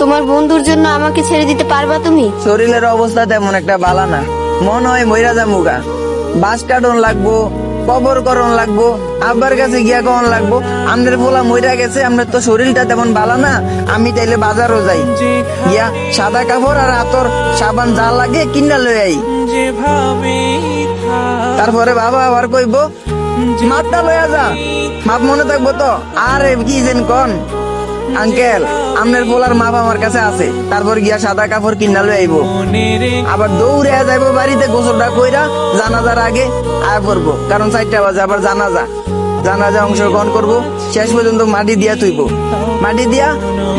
তোমার বন্ধুর জন্য আমাকে ছেড়ে দিতে পারবা তুমি? শরীরের অবস্থা তেমন একটা ভালো না, মন হয় মইরা যামুগা। বাস কাটন লাগবো, কবর করন লাগবো, আব্বার কাছে গিয়া কন লাগবো আমাদের পোলা মইরা গেছে, আমাদের তো শরীরটা তেমন ভালো না। আমি তাইলে বাজারও যাই, গিয়া সাদা কাপড় আর আতর সাবান যা লাগে কিনা লই আই। তারপরে বাবা আবার কইব মাপটা লইয়া যা, মাপ মনে থাকবো তো? আরে কি যেন কন আঙ্কেল, আমনের পোলার মাপ আমার কাছে আছে। তারপর গিয়া সাদা কাপড় কিনা লই আইবো, আবার দৌড়ে যাইবো বাড়িতে, গোসলটা কইরা জানাজার আগে আয় পড়বো, কারণ 4টা বাজে আবার জানাজা অংশগ্রহণ করবো। শেষ পর্যন্ত মাটি দিয়া তুইব, মাটি দিয়া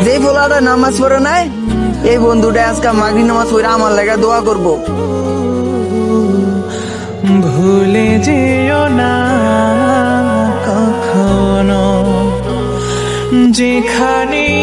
যেই পোলাটা নামাজ পড়ে নাই, এই বন্ধুটা আজকে মাগরি নামাজ পড়ে আমার লাগা দোয়া করবো। ভুলে যেও না কখনো যেখানেই